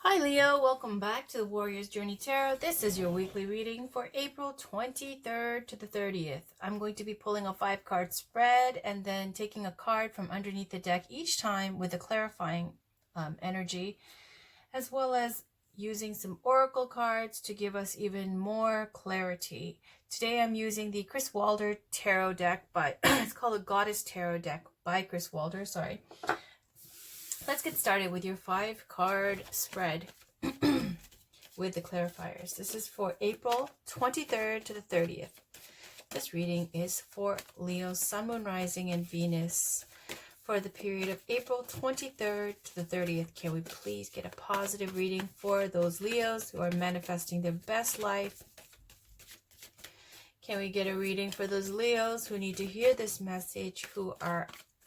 Hi Leo, welcome back to the Warrior's Journey Tarot. This is your weekly reading for April 23rd to the 30th. I'm going to be pulling a 5-card spread and then taking a card from underneath the deck each time with a clarifying energy, as well as using some oracle cards to give us even more clarity. Today I'm using the Chris Wilder Tarot deck by, it's called the Goddess Tarot deck by Chris Wilder, sorry. Let's get started with your 5-card spread with the clarifiers. This is for April 23rd to the 30th. This reading is for Leo, Sun, Moon, Rising, and Venus for the period of April 23rd to the 30th. Can we please get a positive reading for those Leos who are manifesting their best life? Can we get a reading for those Leos who need to hear this message, who are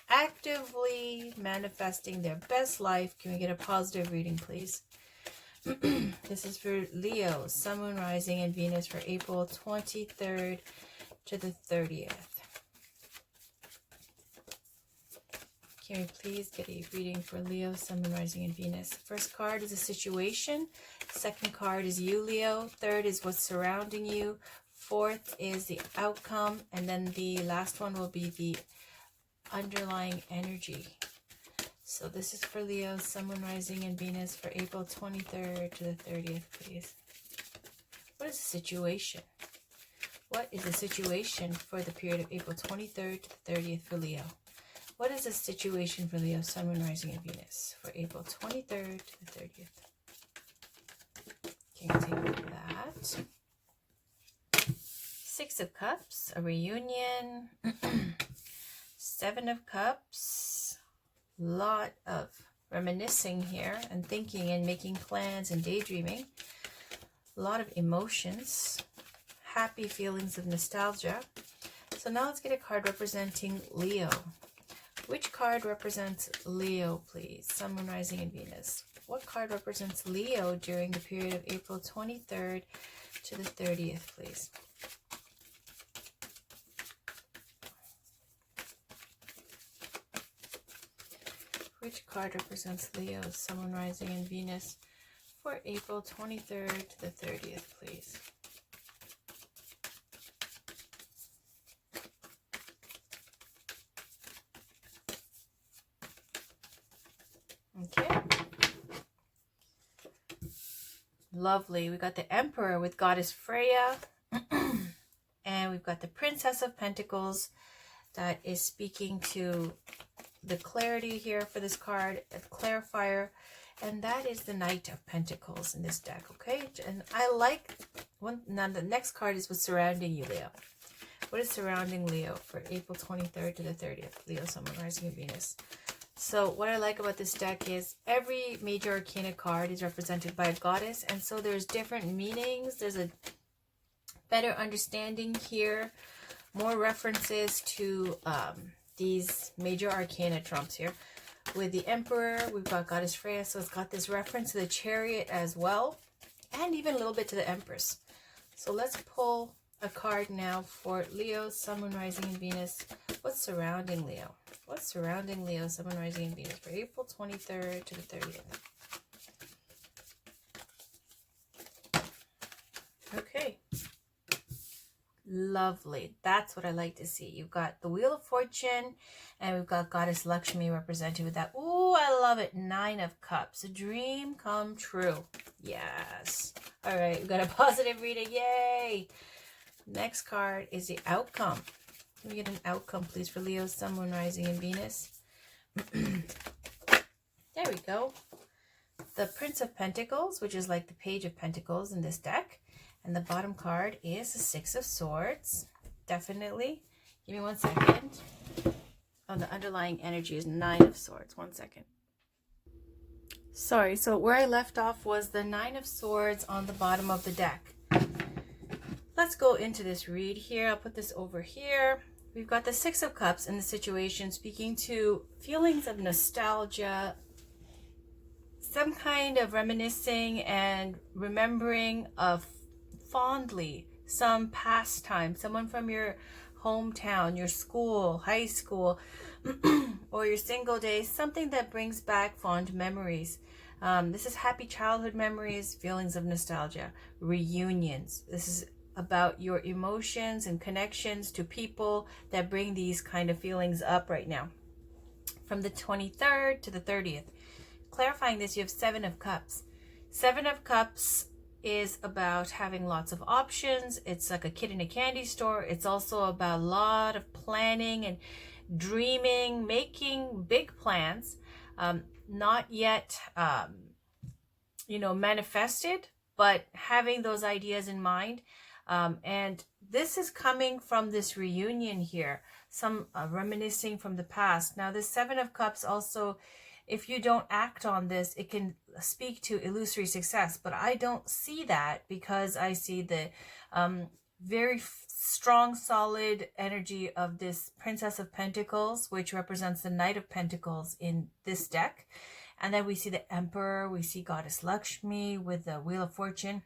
actively manifesting their best life? Can we get a positive reading, please? This is for Leo, Sun, Moon, Rising, and Venus for April 23rd to the 30th. Can we please get a reading for Leo, Sun, Moon, Rising, and Venus? First card is a situation. Second card is you, Leo. Third is what's surrounding you. Fourth is the outcome. And then the last one will be the underlying energy. So this is for Leo, Sun, Moon, Rising, and Venus for April 23rd to the 30th, please. What is the situation? What is the situation for the period of April 23rd to the 30th for Leo? What is the situation for Leo, Sun, Moon, Rising, and Venus for April 23rd to the 30th? Can you take a look at that? 6 of Cups, a reunion. 7 of Cups, lot of reminiscing here and thinking and making plans and daydreaming. A lot of emotions, happy feelings of nostalgia. So now let's get a card representing Leo. Which card represents Leo, please? Sun, Moon, Rising, and Venus. What card represents Leo during the period of April 23rd to the 30th, please? Which card represents Leo, Sun, Moon, Rising, and Venus for April 23rd to the 30th, please? Okay. Lovely. We got the Emperor with Goddess Freya. And we've got the Princess of Pentacles that is speaking to the clarity here for this card, a clarifier, and that is the Knight of Pentacles in this deck. Okay, and I like one. Now the next card is what's surrounding you, Leo. What is surrounding Leo for April 23rd to the 30th? Leo, Sun, Moon, Rising, and Venus. So what I like about this deck is every major arcana card is represented by a goddess, and so there's different meanings. There's a better understanding here, more references to these major arcana trumps here. With the Emperor, we've got Goddess Freya, so it's got this reference to the Chariot as well, and even a little bit to the Empress. So let's pull a card now for Leo, Sun, Moon, Rising, and Venus. What's surrounding Leo? What's surrounding Leo, Sun, Moon, Rising, and Venus for April 23rd to the 30th? Okay. Lovely. That's what I like to see. You've got the Wheel of Fortune, and we've got Goddess Lakshmi represented with that. Ooh, I love it. 9 of Cups. A dream come true. Yes. All right, we've got a positive reading. Yay. Next card is the outcome. Can we get an outcome, please, for Leo, Sun, Moon, Rising, and Venus? There we go. The Prince of Pentacles, which is like the Page of Pentacles in this deck. And the bottom card is the 6 of Swords. Definitely. Give me 1 second. Oh, the underlying energy is 9 of Swords. 1 second. Sorry, so where I left off was the 9 of Swords on the bottom of the deck. Let's go into this read here. I'll put this over here. We've got the 6 of Cups in the situation, speaking to feelings of nostalgia, some kind of reminiscing and remembering of fondly some pastime, someone from your hometown, your school, high school, or your single day, something that brings back fond memories. This is happy childhood memories, feelings of nostalgia, reunions. This is about your emotions and connections to people that bring these kind of feelings up right now. From the 23rd to the 30th. Clarifying this, you have Seven of Cups. Seven of Cups is about having lots of options. It's like a kid in a candy store. It's also about a lot of planning and dreaming, making big plans, not yet, manifested, but having those ideas in mind. And this is coming from this reunion here, some reminiscing from the past. Now, this Seven of Cups also, if you don't act on this, it can speak to illusory success. But I don't see that, because I see the very strong, solid energy of this Princess of Pentacles, which represents the Knight of Pentacles in this deck. And then we see the Emperor, we see Goddess Lakshmi with the Wheel of Fortune,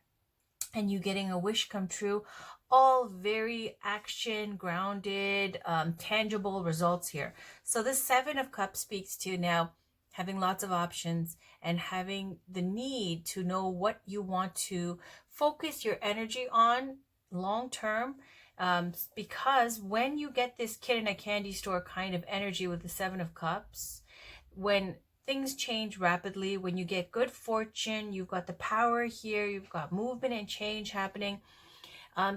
and you getting a wish come true. All very action, grounded, tangible results here. So this Seven of Cups speaks to now having lots of options and having the need to know what you want to focus your energy on long term. Because when you get this kid in a candy store kind of energy with the Seven of Cups, when things change rapidly, when you get good fortune, you've got the power here, you've got movement and change happening.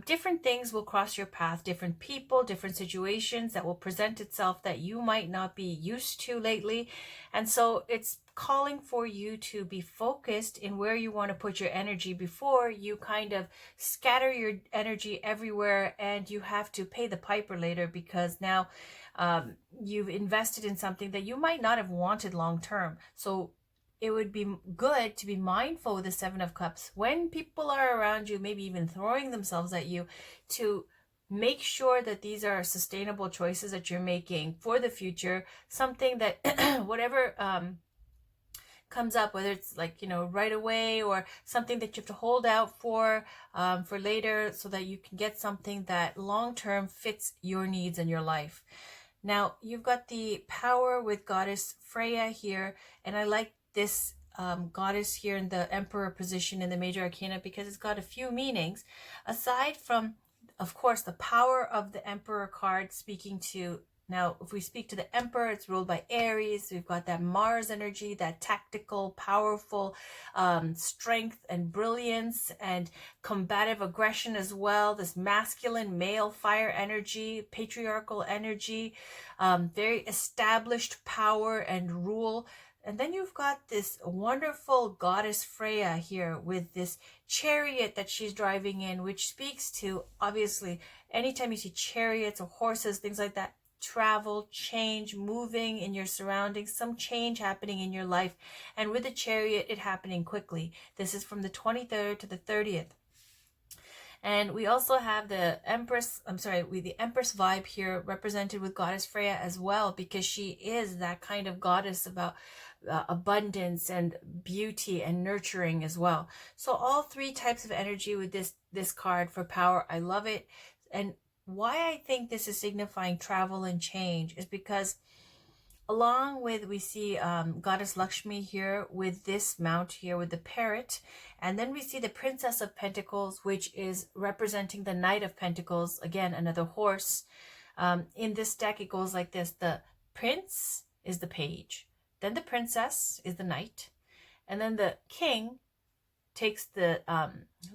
Different things will cross your path, different people, different situations that will present itself that you might not be used to lately. And so it's calling for you to be focused in where you want to put your energy before you kind of scatter your energy everywhere and you have to pay the piper later, because now you've invested in something that you might not have wanted long term. So it would be good to be mindful with the Seven of Cups when people are around you, maybe even throwing themselves at you, to make sure that these are sustainable choices that you're making for the future. Something that whatever comes up, whether it's like, right away, or something that you have to hold out for later, so that you can get something that long term fits your needs and your life. Now, you've got the power with Goddess Freya here, and I like this goddess here in the Emperor position in the Major Arcana, because it's got a few meanings, aside from, of course, the power of the Emperor card speaking to, now, if we speak to the Emperor, it's ruled by Aries. We've got that Mars energy, that tactical, powerful strength and brilliance and combative aggression as well. This masculine, male fire energy, patriarchal energy, very established power and rule. And then you've got this wonderful Goddess Freya here with this chariot that she's driving in, which speaks to, obviously, anytime you see chariots or horses, things like that, travel, change, moving in your surroundings, some change happening in your life. And with the chariot, it happening quickly. This is from the 23rd to the 30th. And we also have the Empress, the Empress vibe here represented with Goddess Freya as well, because she is that kind of goddess about abundance and beauty and nurturing as well. So all three types of energy with this card for power. I love it. And why I think this is signifying travel and change is because along with, we see Goddess Lakshmi here with this mount here with the parrot. And then we see the Princess of Pentacles, which is representing the Knight of Pentacles. Again, another horse. In this deck, it goes like this. The prince is the page. Then the princess is the knight. And then the king takes the,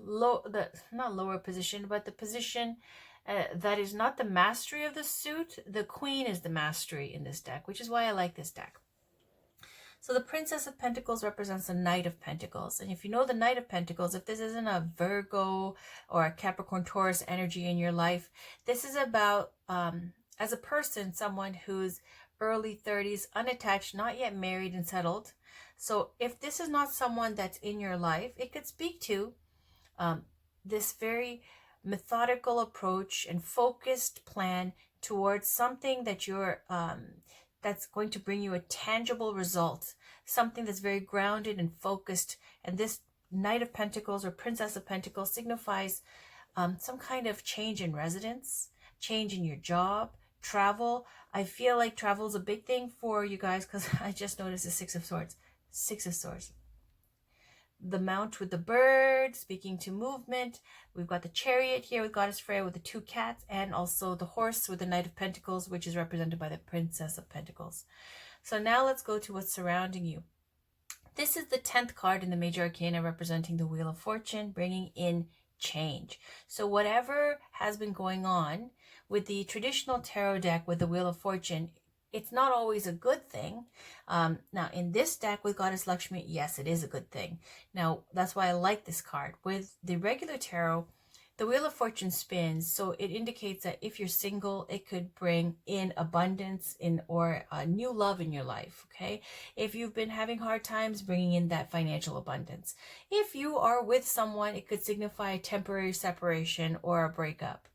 not lower position, but the position that is not the mastery of the suit. The queen is the mastery in this deck, which is why I like this deck. So the Princess of Pentacles represents the Knight of Pentacles. And if you know the Knight of Pentacles, if this isn't a Virgo or a Capricorn Taurus energy in your life, this is about, as a person, someone who's early 30s, unattached, not yet married and settled. So if this is not someone that's in your life, it could speak to this very methodical approach and focused plan towards something that you're that's going to bring you a tangible result, something that's very grounded and focused. And this Knight of Pentacles or Princess of Pentacles signifies some kind of change in residence, change in your job, travel. I feel like travel is a big thing for you guys because I just noticed the Six of Swords. Six of Swords. The Mount with the bird, speaking to movement. We've got the Chariot here with Goddess Freya with the two cats, and also the horse with the Knight of Pentacles, which is represented by the Princess of Pentacles. So now let's go to what's surrounding you. This is the 10th card in the Major Arcana, representing the Wheel of Fortune, bringing in change. So whatever has been going on with the traditional tarot deck with the Wheel of Fortune, it's not always a good thing. Now in this deck with Goddess Lakshmi, yes, it is a good thing. Now that's why I like this card. With the regular tarot, the Wheel of Fortune spins, so it indicates that if you're single, it could bring in abundance or new love in your life, okay? If you've been having hard times, bringing in that financial abundance. If you are with someone, it could signify a temporary separation or a breakup.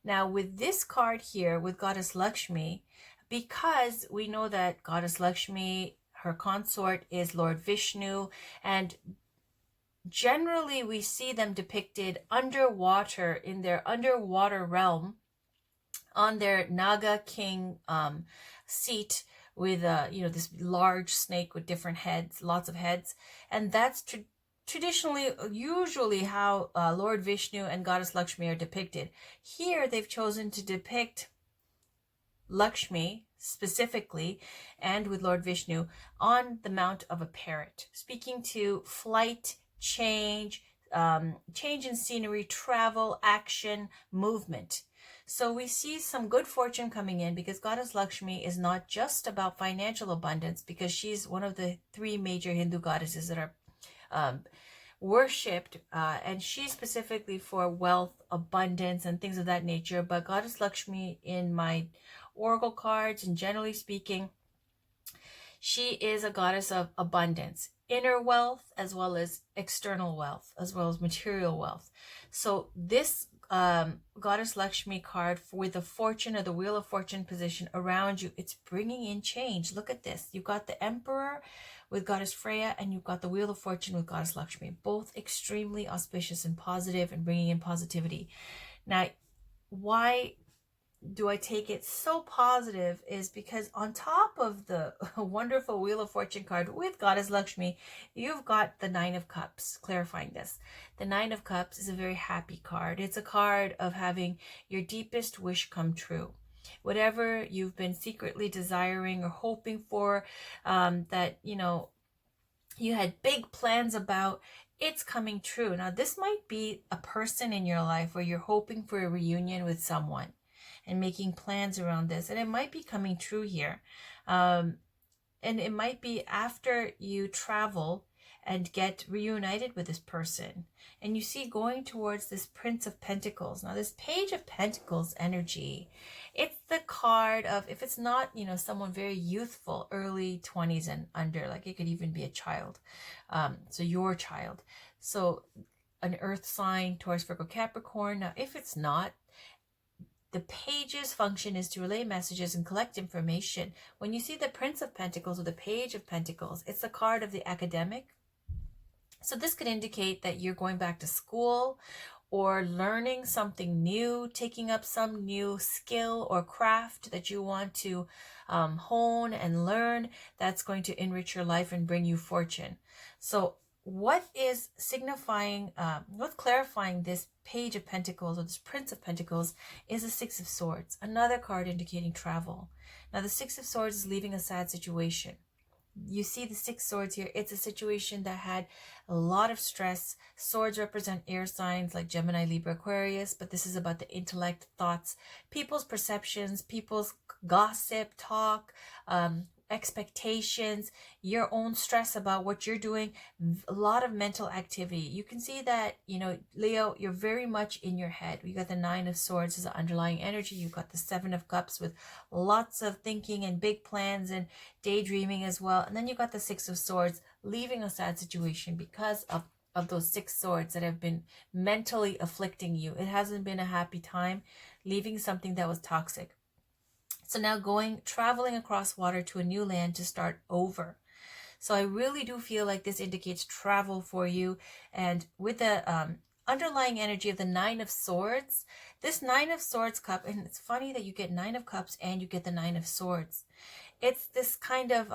Now with this card here, with Goddess Lakshmi, because we know that Goddess Lakshmi, her consort is Lord Vishnu, and generally we see them depicted underwater in their underwater realm on their Naga King seat with this large snake with different heads, lots of heads, and that's traditionally usually how Lord Vishnu and Goddess Lakshmi are depicted. Here they've chosen to depict Lakshmi specifically, and with Lord Vishnu on the mount of a parrot, speaking to flight, change, change in scenery, travel, action, movement. So we see some good fortune coming in because Goddess Lakshmi is not just about financial abundance, because she's one of the 3 major Hindu goddesses that are worshipped, and she's specifically for wealth, abundance, and things of that nature. But Goddess Lakshmi in my oracle cards, and generally speaking, she is a goddess of abundance, inner wealth as well as external wealth, as well as material wealth. So this Goddess Lakshmi card with the fortune or the Wheel of Fortune position around you, it's bringing in change. Look at this. You've got the Emperor with Goddess Freya, and you've got the Wheel of Fortune with Goddess Lakshmi, both extremely auspicious and positive and bringing in positivity. Now, why do I take it so positive is because on top of the wonderful Wheel of Fortune card with Goddess Lakshmi, you've got the Nine of Cups, clarifying this. The Nine of Cups is a very happy card. It's a card of having your deepest wish come true. Whatever you've been secretly desiring or hoping for, that, you had big plans about, it's coming true. Now, this might be a person in your life where you're hoping for a reunion with someone and making plans around this, and it might be coming true here. And it might be after you travel and get reunited with this person, and you see going towards this Prince of Pentacles. Now, this Page of Pentacles energy, it's the card of, if it's not, someone very youthful, early 20s and under, like it could even be a child, so your child, so an earth sign, Taurus, Virgo, Capricorn. Now, if it's not, the page's function is to relay messages and collect information. When you see the Prince of Pentacles or the Page of Pentacles, it's a card of the academic. So this could indicate that you're going back to school or learning something new, taking up some new skill or craft that you want to hone and learn, that's going to enrich your life and bring you fortune. So what is signifying, what's clarifying this Page of Pentacles or this Prince of Pentacles is the Six of Swords, another card indicating travel. Now the Six of Swords is leaving a sad situation. You see the 6 swords here. It's a situation that had a lot of stress. Swords represent air signs like Gemini, Libra, Aquarius, but this is about the intellect, thoughts, people's perceptions, people's gossip, talk, expectations, your own stress about what you're doing, a lot of mental activity. You can see that, Leo, you're very much in your head. You got the Nine of Swords as the underlying energy. You've got the Seven of Cups with lots of thinking and big plans and daydreaming as well. And then you got the Six of Swords, leaving a sad situation because of those 6 swords that have been mentally afflicting you. It hasn't been a happy time, leaving something that was toxic. So now traveling across water to a new land to start over. So I really do feel like this indicates travel for you. And with the underlying energy of the Nine of Swords. This Nine of Swords cup, and it's funny that you get Nine of Cups and you get the Nine of Swords. It's this kind of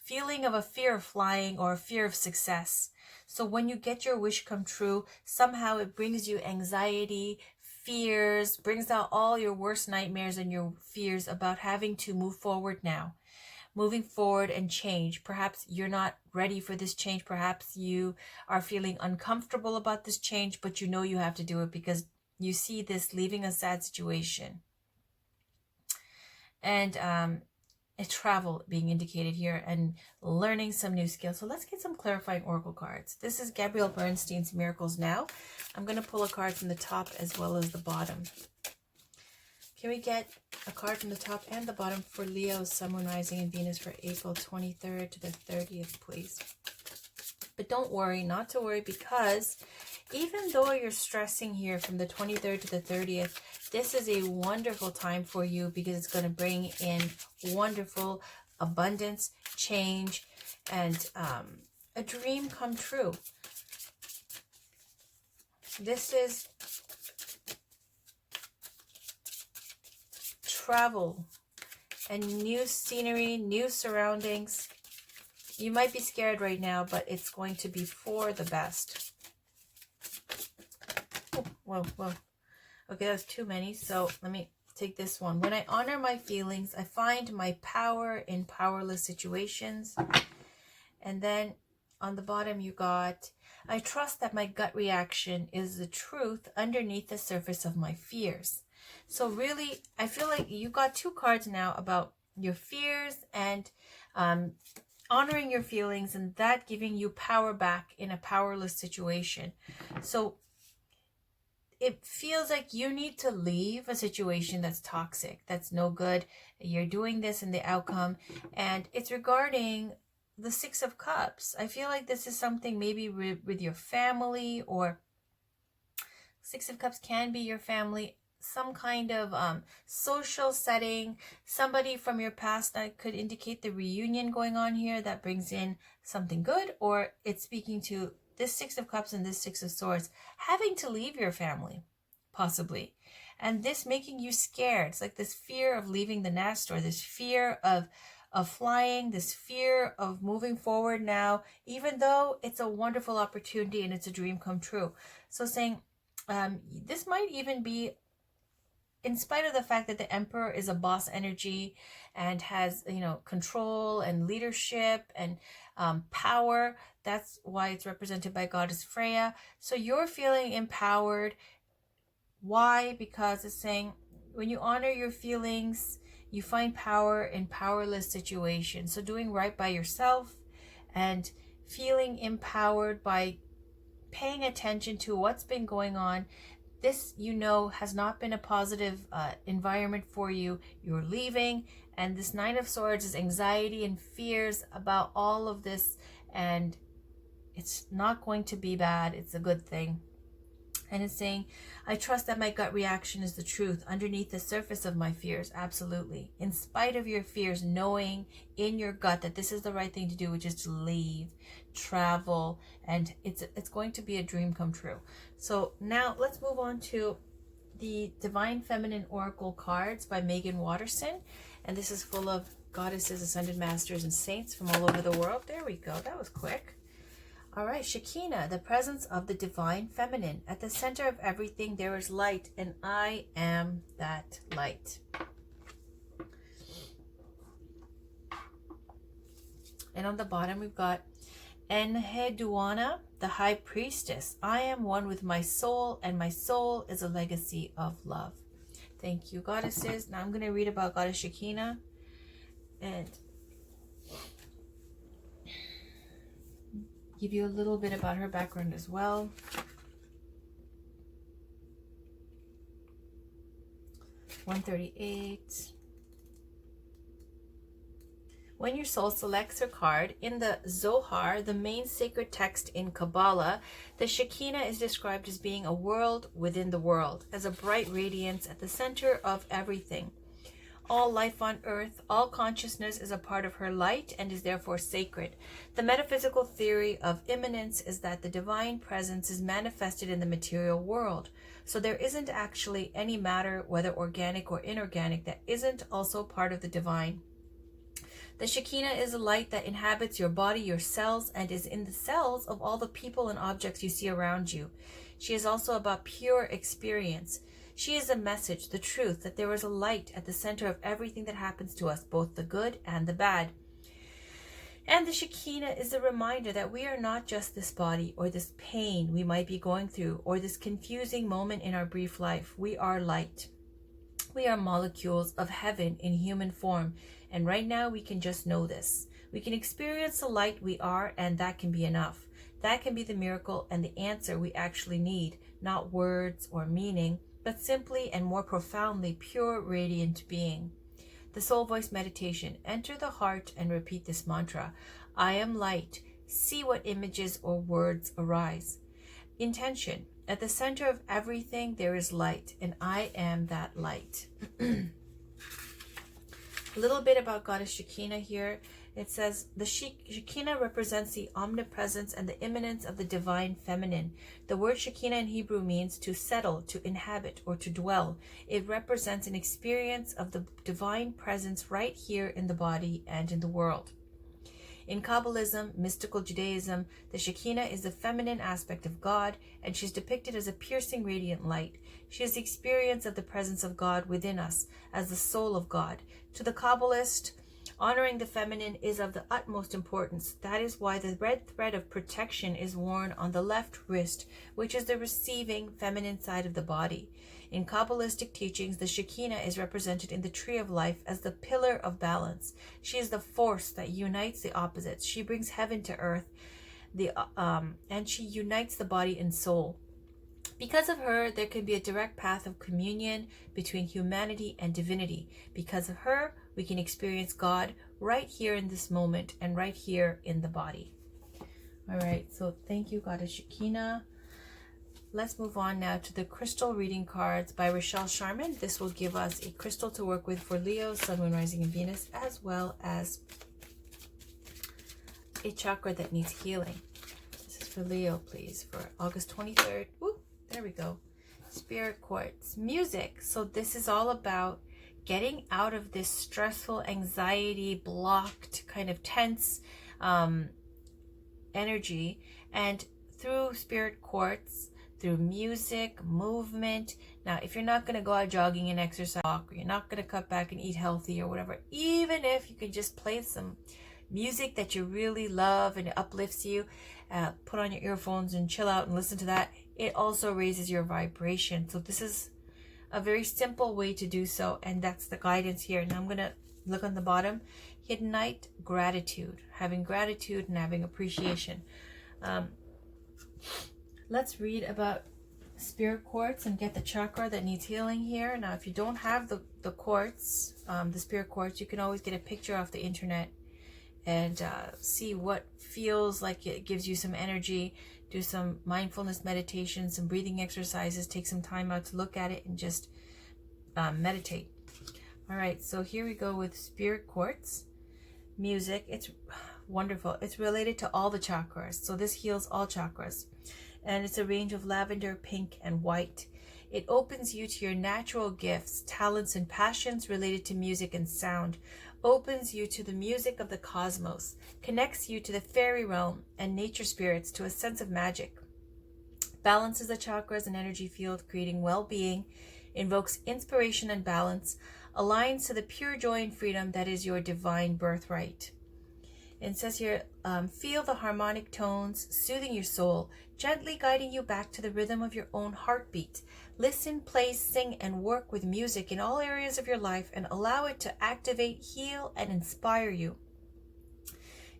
feeling of a fear of flying or a fear of success. So when you get your wish come true, somehow it brings you anxiety, fears, brings out all your worst nightmares and your fears about having to move forward now. Moving forward and change. Perhaps you're not ready for this change. Perhaps you are feeling uncomfortable about this change, but you know you have to do it because you see this leaving a sad situation. And a travel being indicated here and learning some new skills. So let's get some clarifying oracle cards. This is Gabrielle Bernstein's Miracles Now. I'm going to pull a card from the top as well as the bottom. Can we get a card from the top and the bottom for Leo, Sun, Moon, Rising, and Venus for April 23rd to the 30th, please? But don't worry, not to worry, because even though you're stressing here from the 23rd to the 30th, this is a wonderful time for you because it's going to bring in wonderful abundance, change, and a dream come true. This is travel and new scenery, new surroundings. You might be scared right now, but it's going to be for the best. Oh, whoa. Okay, that's too many. So let me take this one. When I honor my feelings, I find my power in powerless situations. And then on the bottom you got, I trust that my gut reaction is the truth underneath the surface of my fears. So really, I feel like you got two cards now about your fears and honoring your feelings and that giving you power back in a powerless situation. So it feels like you need to leave a situation that's toxic, that's no good. You're doing this and the outcome. And it's regarding the Six of Cups. I feel like this is something maybe with your family, or Six of Cups can be your family, some kind of social setting, somebody from your past that could indicate the reunion going on here that brings in something good, or it's speaking to this Six of Cups and this Six of Swords, having to leave your family, possibly. And this making you scared. It's like this fear of leaving the nest, or this fear of flying, this fear of moving forward now, even though it's a wonderful opportunity and it's a dream come true. So saying this might even be, in spite of the fact that the Emperor is a boss energy and has, control and leadership and power. That's why it's represented by Goddess Freya. So you're feeling empowered. Why? Because it's saying when you honor your feelings, you find power in powerless situations. So doing right by yourself and feeling empowered by paying attention to what's been going on. This, has not been a positive environment for you. You're leaving. And this Nine of Swords is anxiety and fears about all of this. And it's not going to be bad. It's a good thing. And it's saying, I trust that my gut reaction is the truth underneath the surface of my fears. Absolutely. In spite of your fears, knowing in your gut that this is the right thing to do, which is to leave, travel, and it's going to be a dream come true. So now let's move on to the Divine Feminine Oracle cards by Megan Watterson. And this is full of goddesses, ascended masters, and saints from all over the world. There we go. That was quick. All right, Shekinah, the presence of the Divine Feminine. At the center of everything, there is light, and I am that light. And on the bottom, we've got Enheduanna, the High Priestess. I am one with my soul, and my soul is a legacy of love. Thank you, goddesses. Now I'm going to read about Goddess Shekinah and give you a little bit about her background as well. (138). When your soul selects her card, in the Zohar, the main sacred text in Kabbalah, the Shekinah is described as being a world within the world, as a bright radiance at the center of everything. all life on earth, all consciousness is a part of her light and is therefore sacred. The metaphysical theory of immanence is that the divine presence is manifested in the material world. So there isn't actually any matter, whether organic or inorganic, that isn't also part of the divine. The Shekinah is a light that inhabits your body, your cells, and is in the cells of all the people and objects you see around you. She is also about pure experience. She is a message, the truth, that there is a light at the center of everything that happens to us, both the good and the bad. And the Shekinah is a reminder that we are not just this body or this pain we might be going through or this confusing moment in our brief life. We are light. We are molecules of heaven in human form. And right now we can just know this. We can experience the light we are, and that can be enough. That can be the miracle and the answer we actually need, not words or meaning, but simply and more profoundly pure radiant being. The Soul Voice Meditation. Enter the heart and repeat this mantra. I am light. See what images or words arise. Intention. At the center of everything there is light, and I am that light. A little bit about Goddess Shekinah here. It says the Shekinah represents the omnipresence and the immanence of the divine feminine. The word Shekinah in Hebrew means to settle, to inhabit, or to dwell. It represents an experience of the divine presence right here in the body and in the world. In Kabbalism, mystical Judaism, the Shekinah is the feminine aspect of God, and she's depicted as a piercing radiant light. She is the experience of the presence of God within us, as the soul of God. To the Kabbalist, honoring the feminine is of the utmost importance. That is why the red thread of protection is worn on the left wrist, which is the receiving feminine side of the body. In Kabbalistic teachings, the Shekinah is represented in the tree of life as the pillar of balance. She is the force that unites the opposites. She brings heaven to earth, and she unites the body and soul. Because of her, there can be a direct path of communion between humanity and divinity. Because of her, we can experience God right here in this moment and right here in the body. All right, so thank you, Goddess Shekinah. Let's move on now to the crystal reading cards by Rochelle Sharman. This will give us a crystal to work with for Leo, Sun, Moon, Rising, and Venus, as well as a chakra that needs healing. This is for Leo, please, for August 23rd. Woo, there we go. Spirit Quartz. Music. So this is all about getting out of this stressful, anxiety, blocked, kind of tense energy. And through Spirit Quartz, through music, movement. Now, if you're not going to go out jogging and exercise, or you're not going to cut back and eat healthy or whatever, even if you can just play some music that you really love and it uplifts you, put on your earphones and chill out and listen to that, it also raises your vibration. So this is a very simple way to do so, and that's the guidance here. And I'm going to look on the bottom. Hidden Light, gratitude. Having gratitude and having appreciation. Let's read about Spirit Quartz and get the chakra that needs healing here. Now, if you don't have the quartz, the Spirit Quartz, you can always get a picture off the internet and see what feels like it gives you some energy. Do some mindfulness meditation, some breathing exercises. Take some time out to look at it and just meditate. All right, so here we go with Spirit Quartz. Music, it's wonderful. It's related to all the chakras. So this heals all chakras. And it's a range of lavender, pink, and white. It opens you to your natural gifts, talents, and passions related to music and sound. Opens you to the music of the cosmos. Connects you to the fairy realm and nature spirits to a sense of magic. Balances the chakras and energy field, creating well-being. Invokes inspiration and balance. Aligns to the pure joy and freedom that is your divine birthright. It says here, feel the harmonic tones, soothing your soul, gently guiding you back to the rhythm of your own heartbeat. Listen, play, sing, and work with music in all areas of your life and allow it to activate, heal, and inspire you.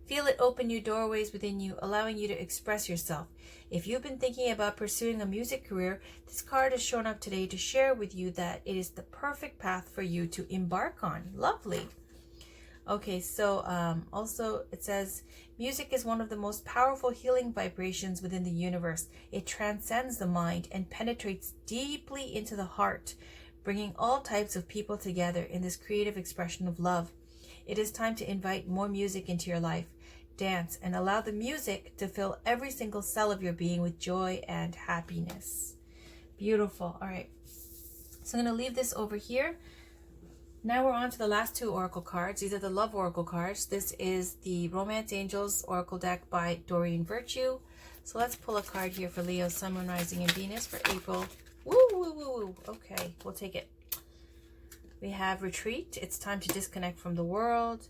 Feel it open new doorways within you, allowing you to express yourself. If you've been thinking about pursuing a music career, this card has shown up today to share with you that it is the perfect path for you to embark on. Lovely. Okay, so also it says, music is one of the most powerful healing vibrations within the universe. It transcends the mind and penetrates deeply into the heart, bringing all types of people together in this creative expression of love. It is time to invite more music into your life. Dance and allow the music to fill every single cell of your being with joy and happiness. Beautiful. All right. So I'm going to leave this over here. Now we're on to the last two oracle cards. These are the love oracle cards. This is the Romance Angels oracle deck by Doreen Virtue. So let's pull a card here for Leo, Sun, Moon, Rising, and Venus for April. Woo, woo, woo, woo. Okay, we'll take it. We have Retreat. It's time to disconnect from the world.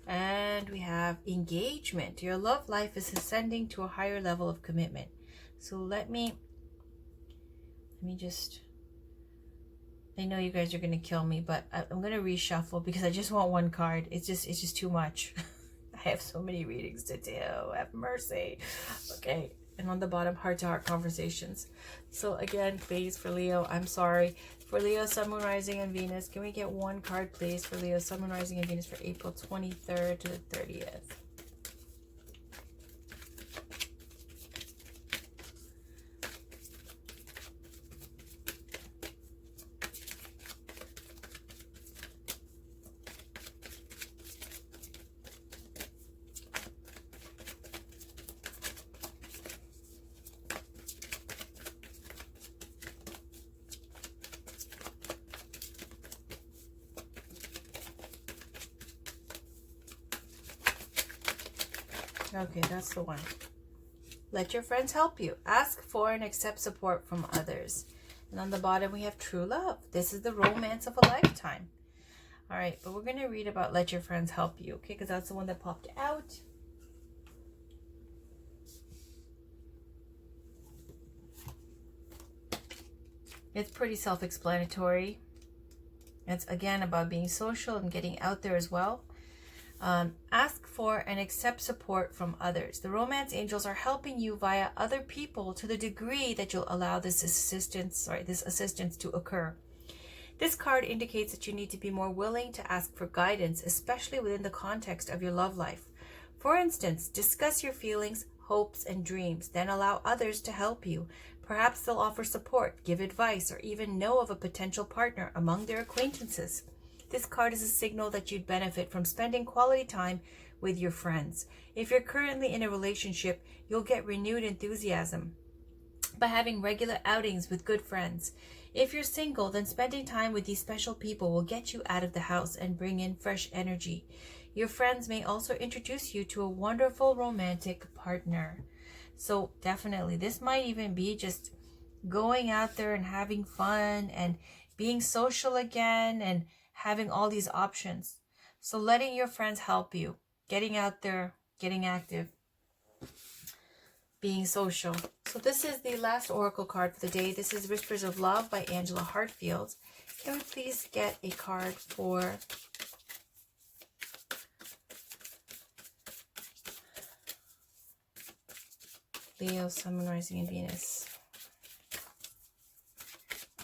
And we have Engagement. Your love life is ascending to a higher level of commitment. So let me just... I know you guys are going to kill me, but I'm going to reshuffle because I just want one card. It's just too much. I have so many readings to do. Have mercy. Okay. And on the bottom, heart-to-heart conversations. So again, please, for Leo, I'm sorry. For Leo, Sun, Moon, Rising, and Venus, can we get one card, please, for Leo, Sun, Moon, Rising, and Venus for April 23rd to the 30th? Okay, that's the one. Let your friends help you. Ask for and accept support from others. And on the bottom, we have true love. This is the romance of a lifetime. All right, but we're going to read about let your friends help you, okay? Because that's the one that popped out. It's pretty self-explanatory. It's, again, about being social and getting out there as well. Ask for and accept support from others. The romance angels are helping you via other people to the degree that you'll allow this assistance to occur. This card indicates that you need to be more willing to ask for guidance, especially within the context of your love life. For instance, discuss your feelings, hopes, and dreams, then allow others to help you. Perhaps they'll offer support, give advice, or even know of a potential partner among their acquaintances. This card is a signal that you'd benefit from spending quality time with your friends. If you're currently in a relationship, you'll get renewed enthusiasm by having regular outings with good friends. If you're single, then spending time with these special people will get you out of the house and bring in fresh energy. Your friends may also introduce you to a wonderful romantic partner. So definitely, this might even be just going out there and having fun and being social again and having all these options. So letting your friends help you, getting out there, getting active, being social. So this is the last oracle card for the day. This is Whispers of Love by Angela Hartfield. Can we please get a card for Leo, Sun, Moon, Rising, and Venus?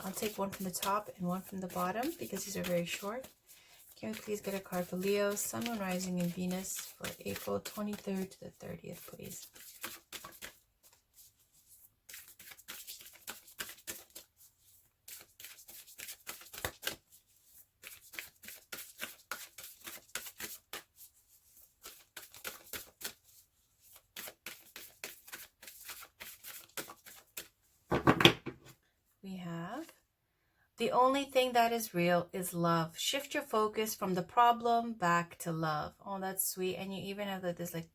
I'll take one from the top and one from the bottom because these are very short. Can we please get a card for Leo, Sun, Moon, Rising, and Venus for April 23rd to the 30th, please? We have the only thing that is real is love. Shift your focus from the problem back to love. Oh, that's sweet. And you even have this like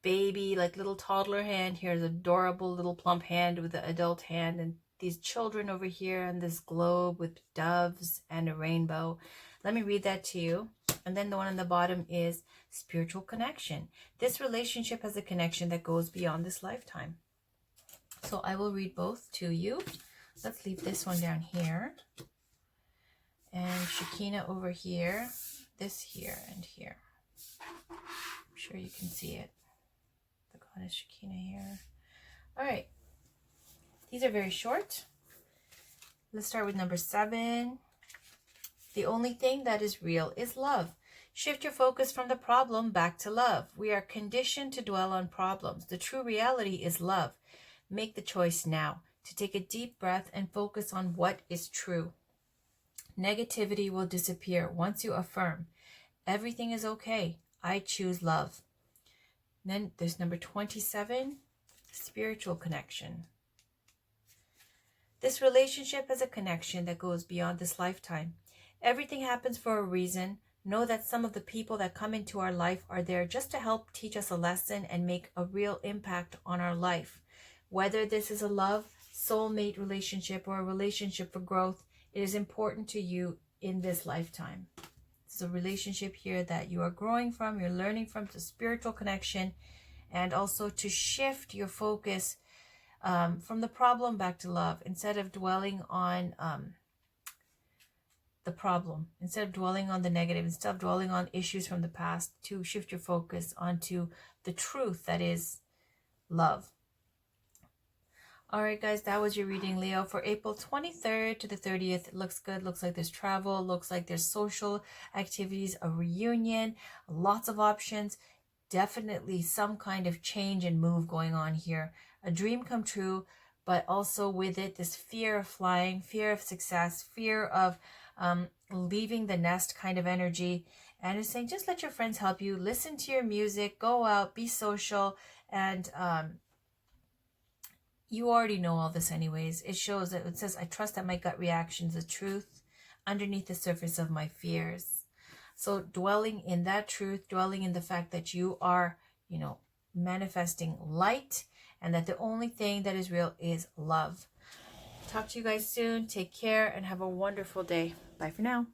baby, like little toddler hand. Here's adorable little plump hand with the adult hand, and these children over here, and this globe with doves and a rainbow. Let me read that to you. And then the one on the bottom is spiritual connection. This relationship has a connection that goes beyond this lifetime. So I will read both to you. Let's leave this one down here. And Shekinah over here. This here and here. I'm sure you can see it. The goddess Shekinah here. All right. These are very short. Let's start with number 7. The only thing that is real is love. Shift your focus from the problem back to love. We are conditioned to dwell on problems. The true reality is love. Make the choice now to take a deep breath and focus on what is true. Negativity will disappear once you affirm, everything is okay. I choose love. And then there's number 27, spiritual connection. This relationship is a connection that goes beyond this lifetime. Everything happens for a reason. Know that some of the people that come into our life are there just to help teach us a lesson and make a real impact on our life. Whether this is a love, soulmate relationship, or a relationship for growth, it is important to you in this lifetime. It's a relationship here that you are growing from, you're learning from, the spiritual connection, and also to shift your focus from the problem back to love, instead of dwelling on the problem, instead of dwelling on the negative, instead of dwelling on issues from the past, to shift your focus onto the truth that is love. All right, guys, that was your reading, Leo, for April 23rd to the 30th. It looks good. Looks like there's travel. Looks like there's social activities, a reunion, lots of options. Definitely some kind of change and move going on here. A dream come true, but also with it, this fear of flying, fear of success, fear of leaving the nest kind of energy. And it's saying, just let your friends help you. Listen to your music. Go out. Be social. And you already know all this anyways. It shows that it says, I trust that my gut reaction is the truth underneath the surface of my fears. So dwelling in that truth, dwelling in the fact that you are, manifesting light, and that the only thing that is real is love. Talk to you guys soon. Take care and have a wonderful day. Bye for now.